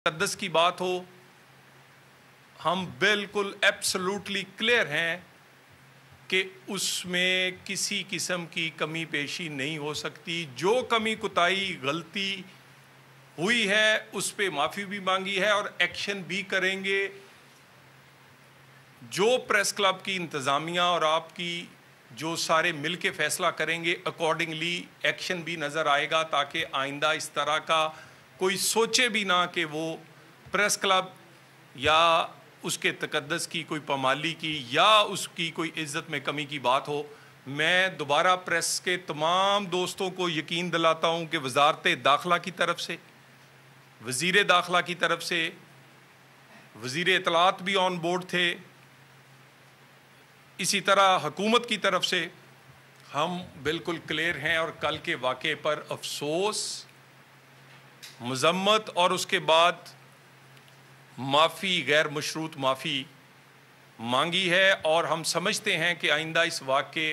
मुक़द्दस की बात हो, हम बिल्कुल एब्सोल्युटली क्लियर हैं कि उसमें किसी किस्म की कमी पेशी नहीं हो सकती। जो कमी कुताही गलती हुई है उस पे माफ़ी भी मांगी है और एक्शन भी करेंगे। जो प्रेस क्लब की इंतज़ामिया और आपकी जो सारे मिल के फ़ैसला करेंगे, अकॉर्डिंगली एक्शन भी नज़र आएगा, ताकि आइंदा इस तरह का कोई सोचे भी ना कि वो प्रेस क्लब या उसके तकद्दस की कोई पामाली की या उसकी कोई इज़्ज़त में कमी की बात हो। मैं दोबारा प्रेस के तमाम दोस्तों को यकीन दिलाता हूँ कि वज़ारत दाखिला की तरफ से, वज़ीर दाखिला की तरफ से, वज़ीर इत्तलात भी ऑन बोर्ड थे, इसी तरह हुकूमत की तरफ से हम बिल्कुल क्लियर हैं और कल के वाक़े पर अफसोस, मज़म्मत और उसके बाद माफ़ी, गैर मशरूत माफ़ी मांगी है। और हम समझते हैं कि आइंदा इस वाक़े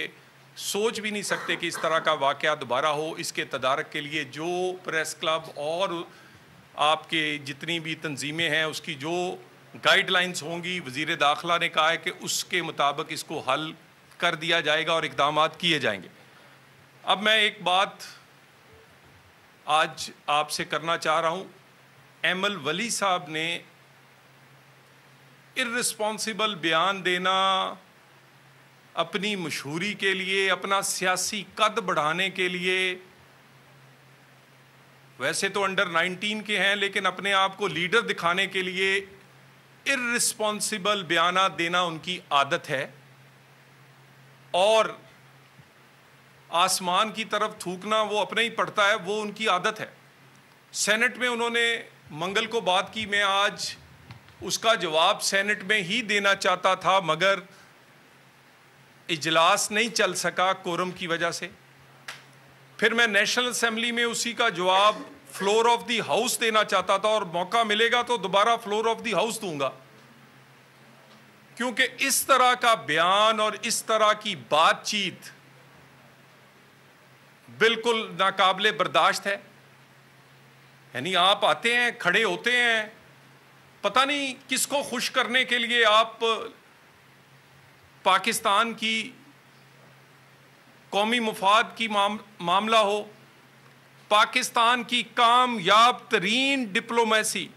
सोच भी नहीं सकते कि इस तरह का वाक़या दोबारा हो। इसके तदारक के लिए जो प्रेस क्लब और आपके जितनी भी तंजीमें हैं उसकी जो गाइडलाइंस होंगी, वज़ीर दाखिला ने कहा है कि उसके मुताबिक इसको हल कर दिया जाएगा और इक़दामात किए जाएंगे। अब मैं एक बात आज आपसे करना चाह रहा हूँ। एमल वली साहब ने इर्रिस्पॉन्सिबल बयान देना अपनी मशहूरी के लिए, अपना सियासी कद बढ़ाने के लिए, वैसे तो अंडर 19 के हैं लेकिन अपने आप को लीडर दिखाने के लिए इर्रिस्पॉन्सिबल बयान देना उनकी आदत है। और आसमान की तरफ थूकना वो अपने ही पड़ता है, वो उनकी आदत है। सेनेट में उन्होंने मंगल को बात की, मैं आज उसका जवाब सेनेट में ही देना चाहता था मगर इजलास नहीं चल सका कोरम की वजह से। फिर मैं नेशनल असेंबली में उसी का जवाब फ्लोर ऑफ द हाउस देना चाहता था और मौका मिलेगा तो दोबारा फ्लोर ऑफ द हाउस दूंगा, क्योंकि इस तरह का बयान और इस तरह की बातचीत बिल्कुल नाकाबिले बर्दाश्त है। यानी आप आते हैं, खड़े होते हैं, पता नहीं किसको खुश करने के लिए आप पाकिस्तान की कौमी मुफाद की मामला हो, पाकिस्तान की कामयाब तरीन डिप्लोमेसी,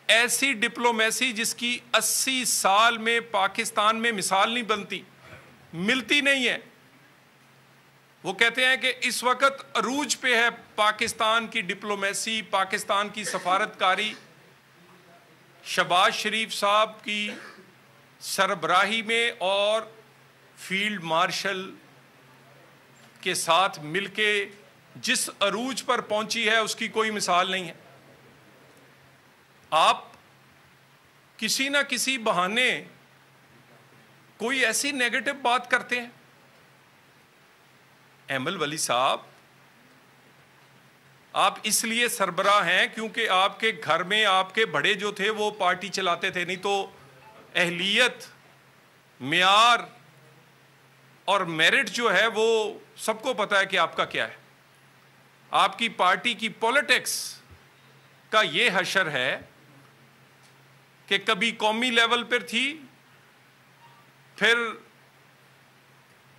ऐसी डिप्लोमेसी जिसकी 80 साल में पाकिस्तान में मिसाल नहीं बनती, मिलती नहीं है। वो कहते हैं कि इस वक्त अरूज पे है पाकिस्तान की डिप्लोमेसी, पाकिस्तान की सफारतकारी। शहबाज शरीफ साहब की सरबराही में और फील्ड मार्शल के साथ मिलके जिस अरूज पर पहुंची है उसकी कोई मिसाल नहीं है। आप किसी ना किसी बहाने कोई ऐसी नेगेटिव बात करते हैं। एमल वली साहब, आप इसलिए सरबराह हैं क्योंकि आपके घर में आपके बड़े जो थे वो पार्टी चलाते थे, नहीं तो अहलियत, मेयार और मेरिट जो है वो सबको पता है कि आपका क्या है। आपकी पार्टी की पॉलिटिक्स का ये हशर है कि कभी कौमी लेवल पर थी, फिर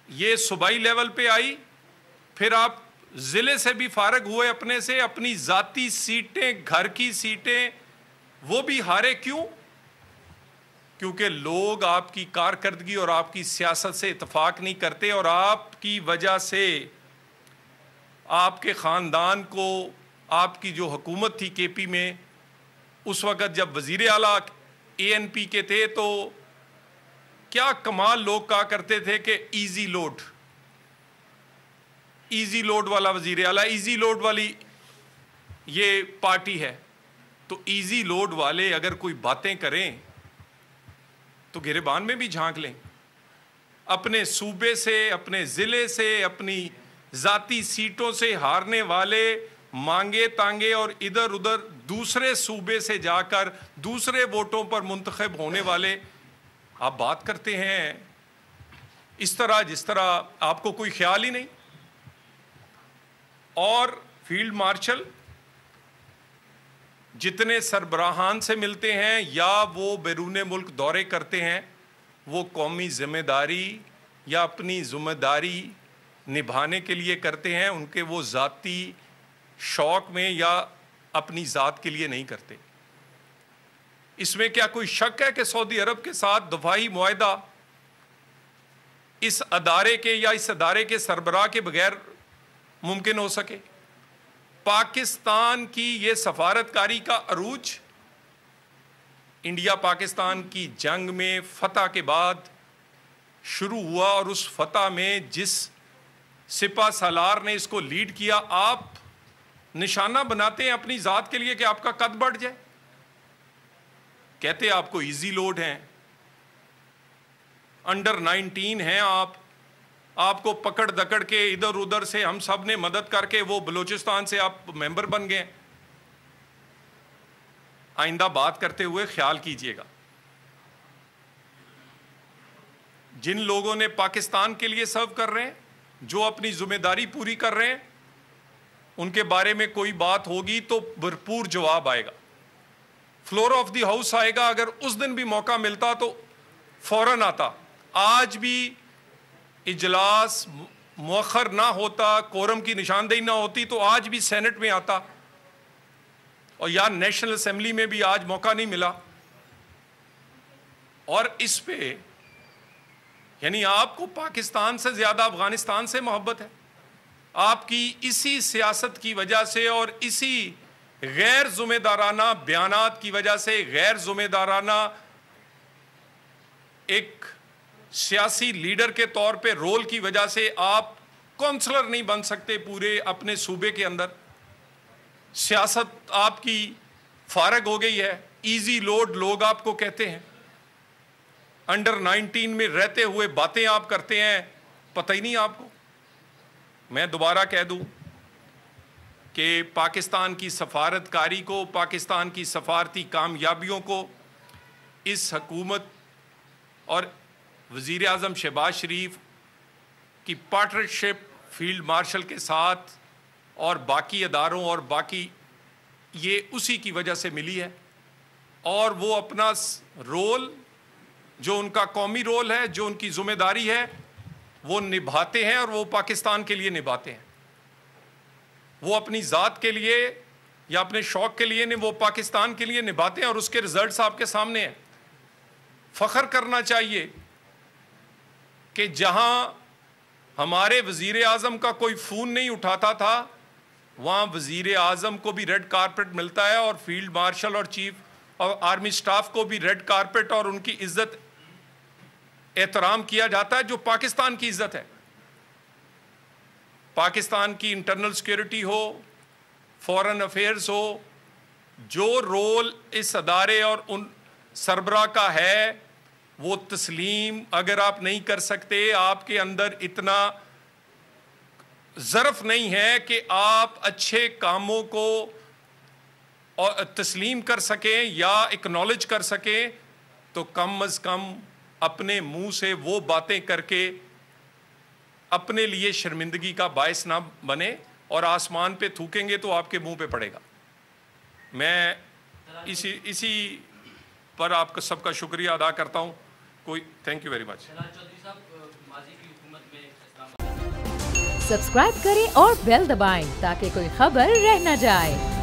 ये सूबाई लेवल पे आई, फिर आप ज़िले से भी फारग हुए अपने से, अपनी ज़ाती सीटें, घर की सीटें, वो भी हारे। क्यों? क्योंकि लोग आपकी कारकर्दगी और आपकी सियासत से इत्तेफाक नहीं करते और आपकी वजह से आपके ख़ानदान को, आपकी जो हुकूमत थी केपी में उस वक़्त जब वज़ीर आला ANP के थे तो क्या कमाल लोग कहा करते थे कि इजी लोड वाला वज़ीर आला, इजी लोड वाली ये पार्टी है। तो इजी लोड वाले अगर कोई बातें करें तो गिरेबान में भी झांक लें। अपने सूबे से, अपने ज़िले से, अपनी ज़ाती सीटों से हारने वाले, मांगे तांगे और इधर उधर दूसरे सूबे से जाकर दूसरे वोटों पर मुंतखब होने वाले, आप बात करते हैं इस तरह जिस तरह आपको कोई ख्याल ही नहीं। और फील्ड मार्शल जितने सरबराहान से मिलते हैं या वो बैरून मुल्क दौरे करते हैं, वो कौमी ज़िम्मेदारी या अपनी ज़िम्मेदारी निभाने के लिए करते हैं, उनके वो ज़ाती शौक़ में या अपनी ज़ात के लिए नहीं करते। इसमें क्या कोई शक है कि सऊदी अरब के साथ दफ़ाई मुआहदा इस अदारे के या इस अदारे के सरबराह के बगैर मुमकिन हो सके? पाकिस्तान की ये सफारतकारी का अरूज इंडिया पाकिस्तान की जंग में फतह के बाद शुरू हुआ, और उस फतह में जिस सिपा सालार ने इसको लीड किया, आप निशाना बनाते हैं अपनी ज़ात के लिए कि आपका कद बढ़ जाए। कहते आपको इजी लोड हैं, अंडर 19 हैं आपको पकड़ दकड़ के इधर उधर से हम सब ने मदद करके वो बलूचिस्तान से आप मेंबर बन गए। आइंदा बात करते हुए ख्याल कीजिएगा, जिन लोगों ने पाकिस्तान के लिए सर्व कर रहे हैं, जो अपनी जिम्मेदारी पूरी कर रहे हैं, उनके बारे में कोई बात होगी तो भरपूर जवाब आएगा, फ्लोर ऑफ द हाउस आएगा। अगर उस दिन भी मौका मिलता तो फौरन आता। आज भी इजलास मुअख्खर ना होता, कोरम की निशानदेही ना होती, तो आज भी सेनेट में आता, और या नेशनल असेंबली में भी आज मौका नहीं मिला। और इस पे यानी आपको पाकिस्तान से ज़्यादा अफगानिस्तान से मोहब्बत है। आपकी इसी सियासत की वजह से और इसी गैर ज़िम्मेदाराना बयानात की वजह से, गैर ज़िम्मेदाराना एक सियासी लीडर के तौर पे रोल की वजह से आप काउंसलर नहीं बन सकते पूरे अपने सूबे के अंदर। सियासत आपकी फारग हो गई है, इजी लोड लोग आपको कहते हैं। अंडर 19 में रहते हुए बातें आप करते हैं, पता ही नहीं आपको। मैं दोबारा कह दूं कि पाकिस्तान की सफारतकारी को, पाकिस्तान की सफारती कामयाबियों को इस हुकूमत और वज़ीर आज़म शहबाज शरीफ की पार्टनरशिप फील्ड मार्शल के साथ और बाकी अदारों और बाकी, ये उसी की वजह से मिली है। और वो अपना रोल, जो उनका कौमी रोल है, जो उनकी ज़िम्मेदारी है, वो निभाते हैं, और वो पाकिस्तान के लिए निभाते हैं। वो अपनी ज़ात के लिए या अपने शौक़ के लिए नहीं, वो पाकिस्तान के लिए निभाते हैं, और उसके रिजल्ट्स आपके सामने हैं। फ़ख्र करना चाहिए कि जहां हमारे वज़ीर आज़म का कोई फ़ोन नहीं उठाता था, वहां वज़ीर आज़म को भी रेड कारपेट मिलता है, और फील्ड मार्शल और चीफ और आर्मी स्टाफ को भी रेड कारपेट और उनकी इज्जत एहतराम किया जाता है, जो पाकिस्तान की इज्जत है। पाकिस्तान की इंटरनल सिक्योरिटी हो, फॉरेन अफेयर्स हो, जो रोल इस अदारे और उन सरबराह का है, वो तस्लीम अगर आप नहीं कर सकते, आपके अंदर इतना ज़र्फ़ नहीं है कि आप अच्छे कामों को और तस्लीम कर सकें या एक्नॉलेज कर सकें, तो कम अज़ कम अपने मुंह से वो बातें करके अपने लिए शर्मिंदगी का बायस ना बने, और आसमान पे थूकेंगे तो आपके मुंह पे पड़ेगा। मैं इसी पर आपका सबका शुक्रिया अदा करता हूँ। Thank you very much. Subscribe करें और बेल दबाएं ताकि कोई खबर रह न जाए।